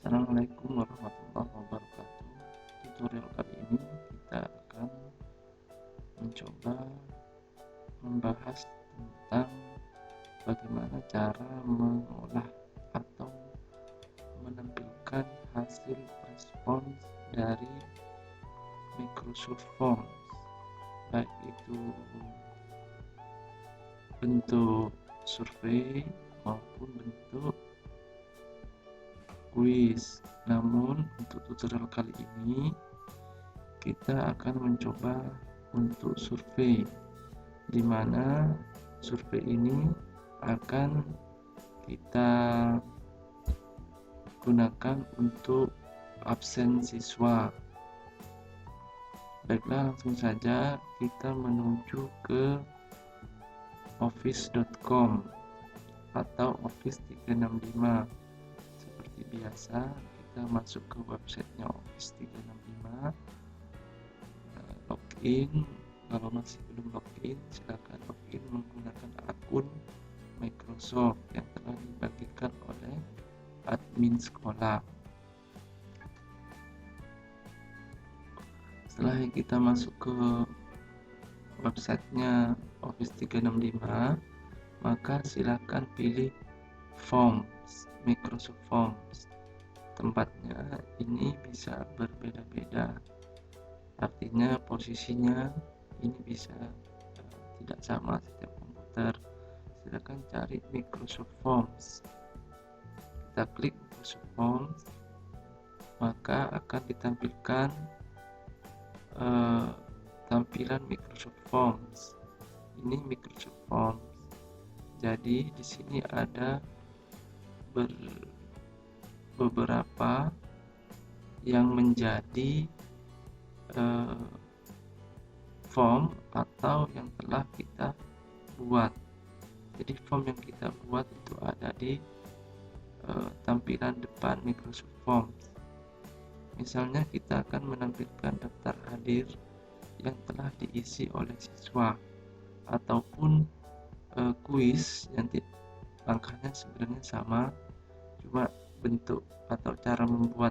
Assalamualaikum warahmatullahi wabarakatuh. Tutorial kali ini kita akan mencoba membahas tentang bagaimana cara mengolah atau menampilkan hasil respons dari Microsoft Forms, baik itu bentuk survei maupun bentuk kuis. Namun untuk tutorial kali ini kita akan mencoba untuk survei, di mana survei ini akan kita gunakan untuk absen siswa. Baiklah, langsung saja kita menuju ke office.com atau Office 365. Seperti biasa, kita masuk ke websitenya Office 365, login. Kalau masih belum login, silakan login menggunakan akun Microsoft yang telah dibagikan oleh admin sekolah. Setelah kita masuk ke websitenya Office 365, maka silakan pilih Forms, Microsoft Forms. Tempatnya ini bisa berbeda-beda, artinya posisinya ini bisa tidak sama setiap komputer. Silakan cari Microsoft Forms. Kita klik Microsoft Forms, maka akan ditampilkan tampilan Microsoft Forms. Ini Microsoft Forms. Jadi di sini ada beberapa yang menjadi form atau yang telah kita buat. Jadi form yang kita buat itu ada di tampilan depan Microsoft Forms. Misalnya kita akan menampilkan daftar hadir yang telah diisi oleh siswa, ataupun kuis yang langkahnya sebenarnya sama, cuma bentuk atau cara membuat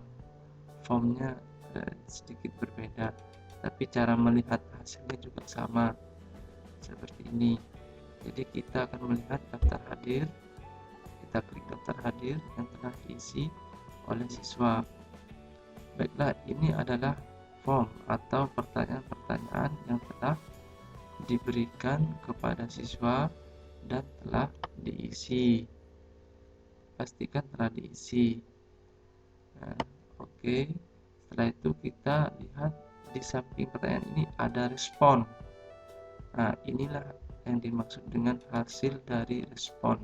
formnya sedikit berbeda, tapi cara melihat hasilnya juga sama seperti ini. Jadi kita akan melihat daftar hadir, kita klik daftar hadir yang telah diisi oleh siswa. Baiklah, ini adalah form atau pertanyaan-pertanyaan yang telah diberikan kepada siswa dan telah diisi. Pastikan telah diisi. Nah, oke. Setelah itu kita lihat di samping pertanyaan ini ada respon. Nah, inilah yang dimaksud dengan hasil dari respon.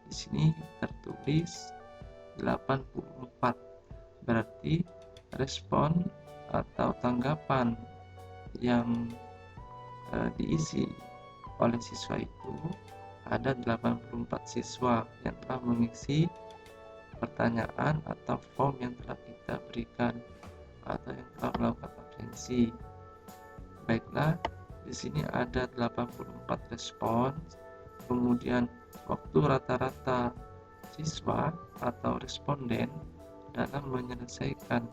Di sini tertulis 84. Berarti respon atau tanggapan yang diisi oleh siswa itu ada 84 siswa yang telah mengisi pertanyaan atau form yang telah kita berikan atau yang telah melakukan absensi. Baiklah, di sini ada 84 respon. Kemudian waktu rata-rata siswa atau responden dalam menyelesaikan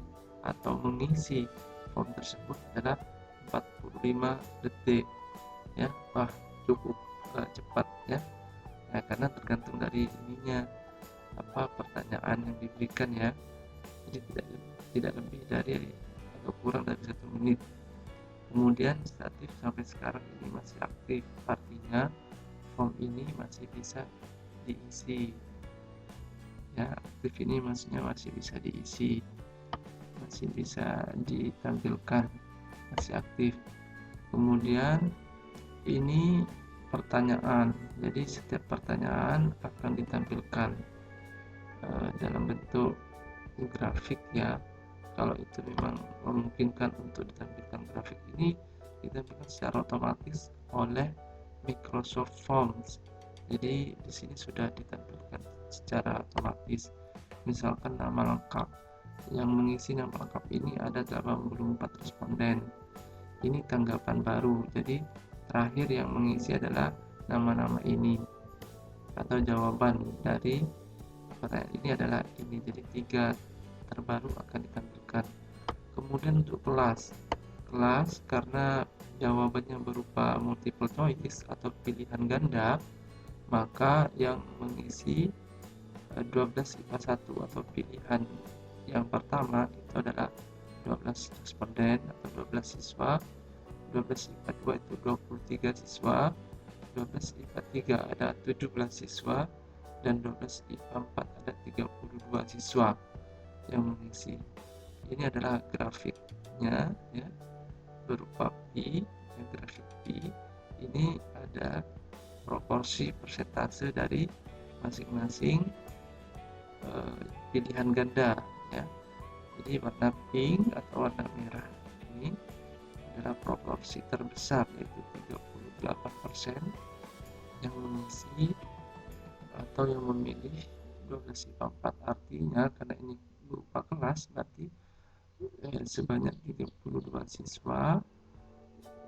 atau mengisi form tersebut adalah 45 detik. Ya, wah, cukup cepat ya. Nah, karena tergantung dari ininya apa pertanyaan yang diberikan ya. Jadi tidak lebih dari atau kurang dari 1 menit. Kemudian status sampai sekarang ini masih aktif, artinya form ini masih bisa diisi. Ya, aktif ini maksudnya masih bisa diisi, masih bisa ditampilkan, masih aktif. Kemudian ini pertanyaan, jadi setiap pertanyaan akan ditampilkan dalam bentuk grafik ya. Kalau itu memang memungkinkan untuk ditampilkan grafik, ini ditampilkan secara otomatis oleh Microsoft Forms. Jadi di sini sudah ditampilkan secara otomatis. Misalkan nama lengkap, yang mengisi nama lengkap ini ada 84 responden. Ini tanggapan baru, jadi terakhir yang mengisi adalah nama-nama ini, atau jawaban dari pertanyaan ini adalah ini. Jadi 3 terbaru akan ditampilkan. Kemudian untuk kelas karena jawabannya berupa multiple choice atau pilihan ganda, maka yang mengisi 12 IPA 1 atau pilihan yang pertama itu adalah 12 responden atau 12 siswa, 12 IPA 2 itu 23 siswa, 12 IPA 3 ada 17 siswa, dan 12 IPA 4 ada 32 siswa yang mengisi. Ini adalah grafiknya ya, berupa P, yang grafik P ini ada proporsi persentase dari masing-masing pilihan ganda ya. Jadi warna pink atau warna merah ini adalah proporsi terbesar, yaitu 38% yang mengisi atau yang memilih 12 IPA 4. Artinya karena ini berupa kelas, berarti sebanyak 32 siswa,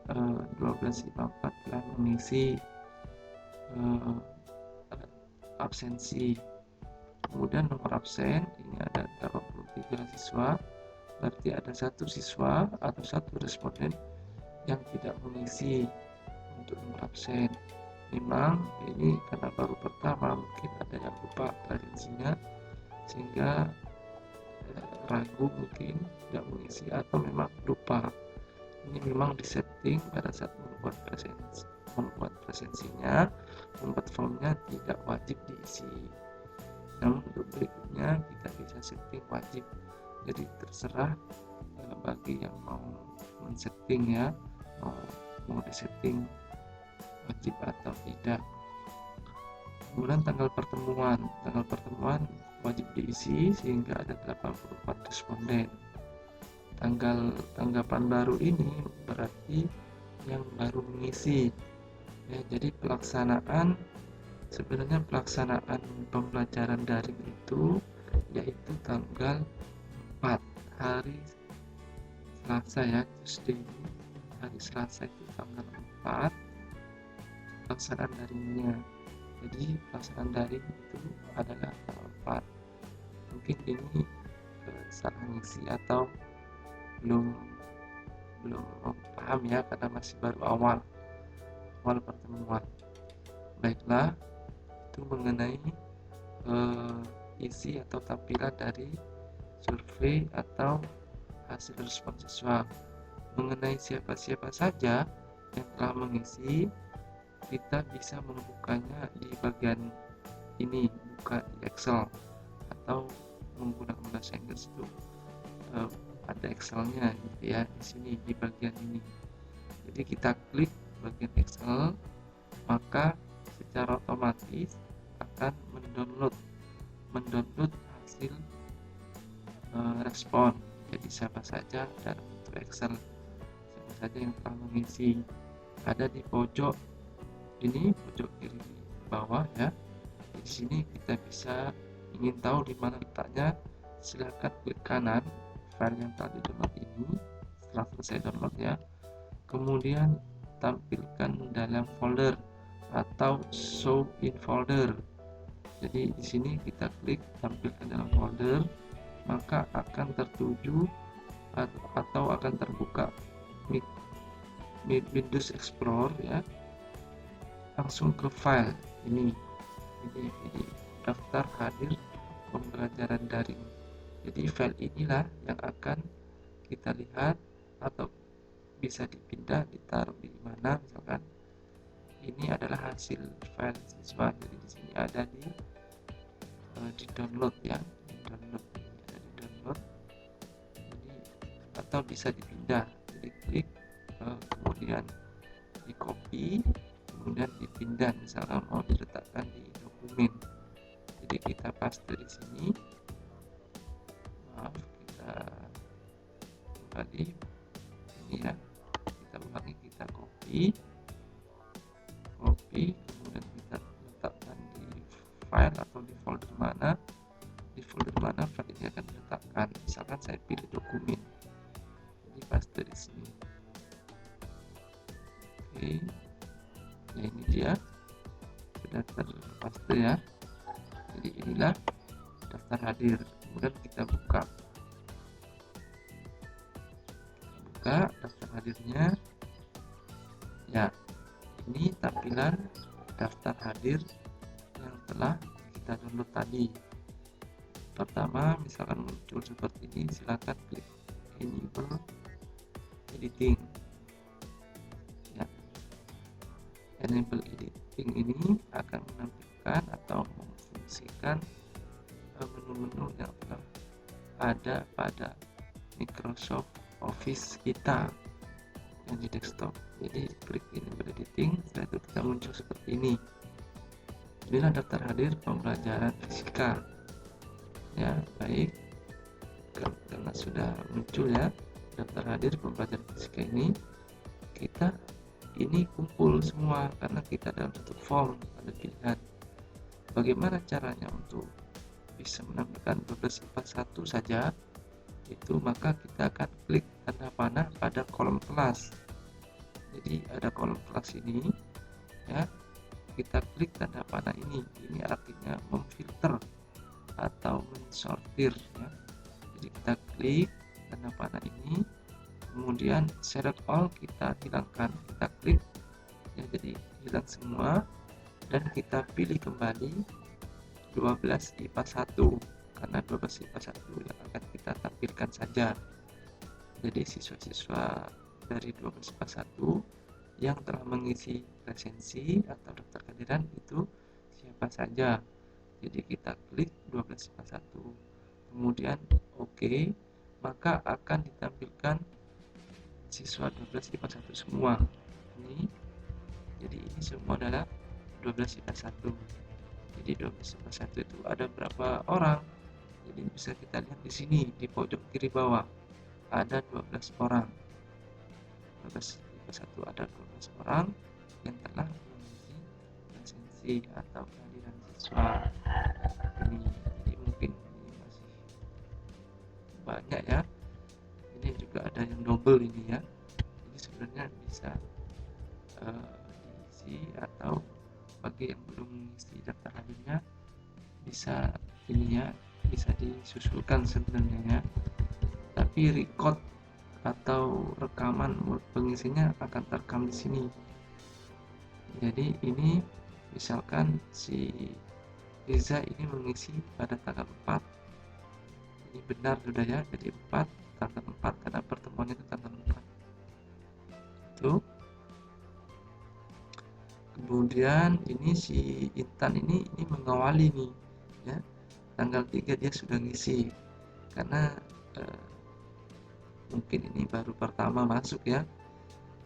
12 IPA 4 telah mengisi absensi. Kemudian nomor absen ini ada 83 siswa, berarti ada satu siswa atau satu responden yang tidak mengisi untuk nomor absen. Memang ini karena baru pertama, mungkin ada yang lupa klarifikasinya sehingga ragu, mungkin tidak mengisi atau memang lupa. Ini memang disetting pada saat membuat presensinya, membuat formnya tidak wajib diisi. Namun untuk berikutnya kita bisa setting wajib, jadi terserah bagi yang mau men-setting ya, mau disetting wajib atau tidak. Kemudian tanggal pertemuan wajib diisi sehingga ada 84 responden. Tanggapan baru ini berarti yang baru mengisi ya. Jadi sebenarnya pelaksanaan pembelajaran daring itu yaitu tanggal 4 hari Selasa ya, Tuesday, hari Selasa itu tanggal 4 pelaksanaan daringnya. Jadi pelaksanaan daring itu adalah tanggal 4. Mungkin ini salah ngisi atau belum paham ya, karena masih baru awal pertemuan. Baiklah, itu mengenai isi atau tampilan dari survei atau hasil respon siswa. Mengenai siapa-siapa saja yang telah mengisi, kita bisa membukanya di bagian ini, buka di Excel atau menggunakan bahasa Inggris itu ada Excelnya gitu ya, di sini di bagian ini. Jadi kita klik bagian Excel, maka secara otomatis akan mendownload hasil respon. Jadi siapa saja dalam bentuk Excel, siapa saja yang telah mengisi, ada di pojok ini, pojok kiri bawah ya. Di sini kita bisa ingin tahu di mana letaknya, silakan klik kanan file yang telah di-download ini. Setelah selesai download ya, kemudian tampilkan dalam folder atau show in folder. Jadi di sini kita klik tampilkan dalam folder, maka akan tertuju atau akan terbuka Windows Explorer ya, langsung ke file ini daftar hadir pembelajaran daring. Jadi file inilah yang akan kita lihat atau bisa dipindah, ditaruh di mana. Misalkan ini adalah hasil file siswa, jadi di sini ada di download ya, di download, jadi atau bisa dipindah. Jadi klik kemudian di copy, kemudian dipindah, misalkan mau diletakkan di dokumen. Jadi kita paste di sini. Kita kembali ini ya, kita ulangi, kita copy, kemudian kita letakkan di file atau di folder mana file ini akan diletakkan. Misalkan saya pilih dokumen, jadi paste di sini. Oke, ya ini dia sudah terpaste ya. Jadi inilah daftar hadir. Kemudian kita buka buka daftar hadirnya. Ya, ini tampilan daftar hadir yang telah kita download tadi. Pertama, misalkan muncul seperti ini, silakan klik enable editing. Ya, enable editing ini akan menampilkan atau memfungsikan menu-menu yang telah ada pada Microsoft Office kita yang di desktop. Jadi klik enable editing, setelah itu kita muncul seperti ini. Inilah daftar hadir pembelajaran fisika. Ya, baik, karena sudah muncul ya daftar hadir pembelajaran fisika ini, kita ini kumpul semua karena kita dalam satu form, ada pilihan. Bagaimana caranya untuk bisa menampilkan 12 IPA 1 saja? Itu maka kita akan klik tanda panah pada kolom kelas. Jadi ada kolom kelas ini ya, kita klik tanda panah ini artinya memfilter atau mensortir ya. Jadi kita klik tanda panah ini, kemudian select all kita hilangkan, kita klik ya, jadi hilang semua, dan kita pilih kembali 12 IPA 1 karena 12 IPA 1 yang akan kita tampilkan saja. Jadi siswa-siswa dari 12 IPA 1 yang telah mengisi presensi atau daftar kehadiran itu siapa saja. Jadi kita klik 12 IPA 1, kemudian OK, maka akan ditampilkan siswa 12 IPA 1 semua. Ini, jadi ini semua adalah 12 IPA 1. Jadi 12 IPA 1 itu ada berapa orang? Jadi bisa kita lihat di sini di pojok kiri bawah ada 12 orang. 12 IPA 1 ada 12 orang yang telah mengisi presensi atau kehadiran siswa. Ini jadi mungkin ini masih banyak ya. Ini juga ada yang double ini ya. Jadi sebenarnya bisa diisi, atau bagi yang belum mengisi daftar hadirnya bisa ini ya, bisa disusulkan sebenarnya ya. Tapi record atau rekaman pengisinya akan terekam di sini. Jadi ini misalkan si Riza ini mengisi pada tanggal 4. Ini benar sudah ya, jadi 4 tanggal 4 karena pertemuannya itu tanggal 4. Itu. Kemudian ini si Intan ini mengawali nih ya. Tanggal 3 dia sudah ngisi karena mungkin ini baru pertama masuk ya.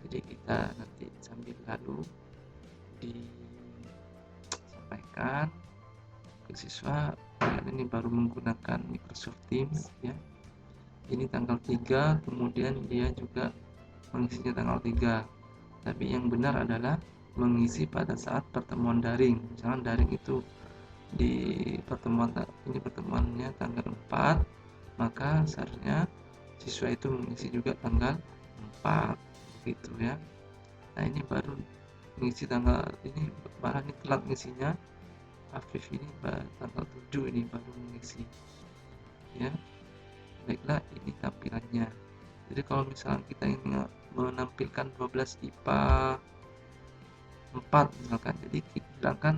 Jadi kita nanti sambil lalu disampaikan ke siswa, kalian ini baru menggunakan Microsoft Teams ya. Ini tanggal 3, kemudian dia juga mengisinya tanggal 3. Tapi yang benar adalah mengisi pada saat pertemuan daring. Misalkan daring itu di pertemuan ini pertemuannya tanggal 4, maka seharusnya siswa itu mengisi juga tanggal 4 gitu ya. Nah ini baru mengisi tanggal ini, malah ini telat ngisinya. Afif ini tanggal 7 ini baru mengisi ya. Baiklah, ini tampilannya. Jadi kalau misalnya kita ingin menampilkan 12 IPA 4 misalkan, jadi kita hilangkan,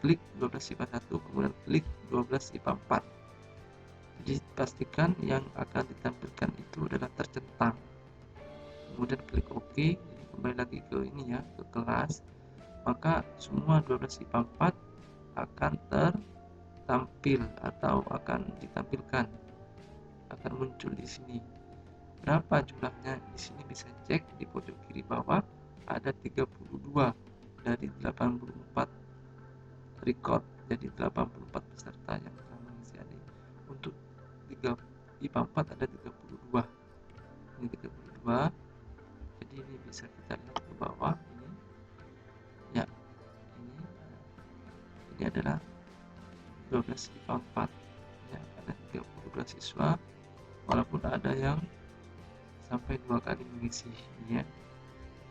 klik 12 IPA 1, kemudian klik 12 IPA 4. Jadi pastikan yang akan ditampilkan itu adalah tercentang, kemudian klik OK. Jadi kembali lagi ke ini ya, ke kelas, maka semua 12 IPA 4 akan tertampil atau akan ditampilkan, akan muncul di sini. Berapa jumlahnya? Di sini bisa cek di pojok kiri bawah, ada 32 dari 84 record. Jadi 84 peserta yang telah mengisi adik. Untuk 3 IPA 4 ada 32. Ini 32. Jadi ini bisa kita lihat ke bawah ini. Ya. Ini adalah 12 IPA 4. Ya, ada 32 siswa. Walaupun ada yang sampai 2 kali mengisi ya,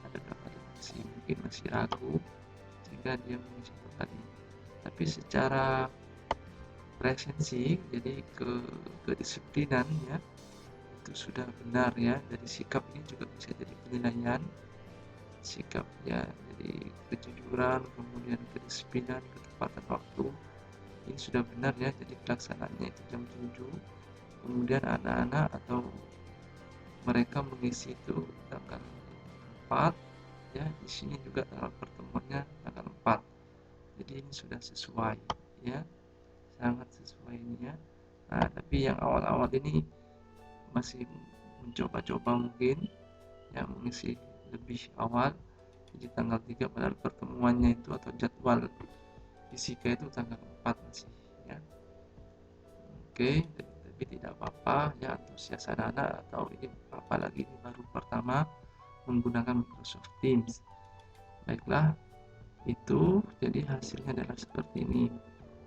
ada 2 kali mengisi, mungkin masih ragu sehingga dia mengisi 2 kali. Tapi secara presensi, jadi kedisiplinan ya, itu sudah benar ya. Jadi sikap ini juga bisa jadi penilaian. Sikap ya, jadi kejujuran, kemudian kedisiplinan, ketepatan waktu. Ini sudah benar ya, jadi pelaksanaannya itu jam 7. Kemudian anak-anak atau mereka mengisi itu tanggal 4 ya, di sini juga tanggal pertemuannya tanggal 4. Jadi ini sudah sesuai ya, sangat sesuai ini ya. Nah, tapi yang awal-awal ini masih mencoba-coba mungkin yang mengisi lebih awal. Jadi tanggal 3 padahal pertemuannya itu atau jadwal fisika itu tanggal 4 masih ya. Oke, tapi tidak apa-apa ya, antusias anak-anak atau ini apalagi ini baru pertama menggunakan Microsoft Teams. Baiklah, itu jadi hasilnya adalah seperti ini.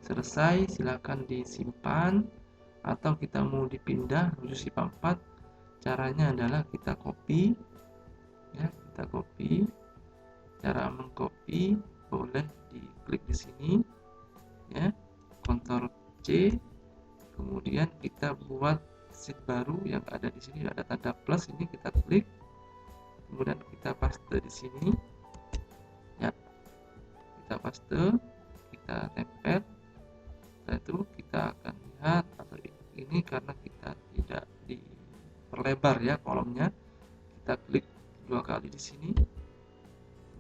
Selesai, silakan disimpan atau kita mau dipindah menuju SIPA 4. Caranya adalah kita copy ya, kita copy. Cara mengcopy boleh diklik di sini ya, Ctrl C, kemudian kita buat sheet baru yang ada di sini, ada tanda plus, ini kita klik, kemudian kita paste di sini ya, kita paste, kita tempel. Setelah itu kita akan lihat, atau ini karena kita tidak diperlebar ya kolomnya, kita klik 2 kali di sini,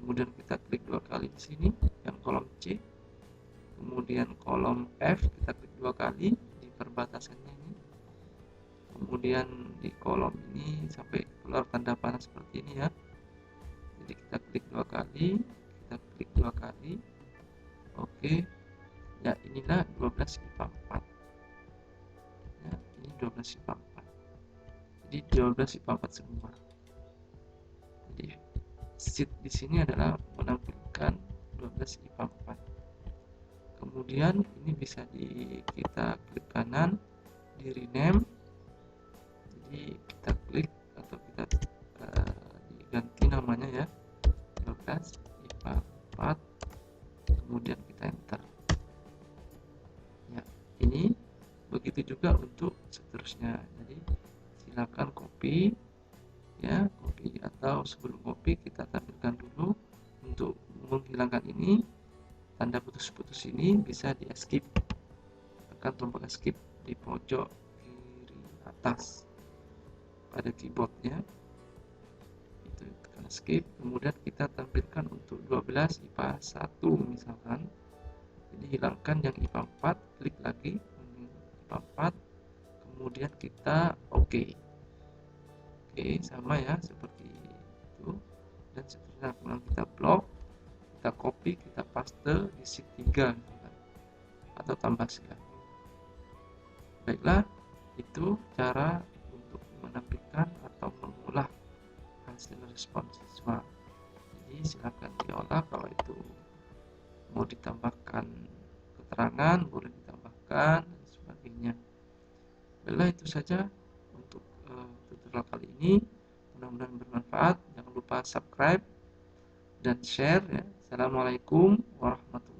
kemudian kita klik 2 kali di sini yang kolom C, kemudian kolom F kita klik 2 kali di perbatasannya ini, kemudian di kolom ini sampai keluar tanda panah seperti ini ya. Jadi kita klik 2 kali, kita klik 2 kali. Oke ya, inilah 12 IPA 4 ya, ini 12 IPA 4, jadi 12 IPA 4 semua. Jadi sheet di sini adalah menampilkan 12 IPA 4. Kemudian ini bisa kita klik kanan di rename, jadi kita klik atau kita diganti namanya ya, 12 IPA 4, kemudian kita enter ya. Ini begitu juga untuk seterusnya. Jadi silakan copy ya, copy, atau sebelum copy kita tampilkan dulu untuk menghilangkan ini tanda putus-putus ini bisa di escape, tekan tombol escape di pojok kiri atas pada keyboardnya, itu tekan escape, kemudian kita tampilkan untuk 12 IPA 1 misalkan. Jadi hilangkan yang IPA 4, klik lagi IPA 4, kemudian kita oke, sama ya seperti itu, dan seterusnya. Kemudian kita blok, kita copy, kita paste di sheet 3 misalkan, atau tambah sekali. Baiklah, itu cara untuk menampilkan atau mengolah hasil respon siswa. Jadi silakan diolah, kalau itu mau ditambahkan keterangan boleh ditambahkan dan sebagainya. Baiklah, itu saja untuk tutorial kali ini, mudah-mudahan bermanfaat. Jangan lupa subscribe dan share ya. Assalamualaikum warahmatullahi wabarakatuh.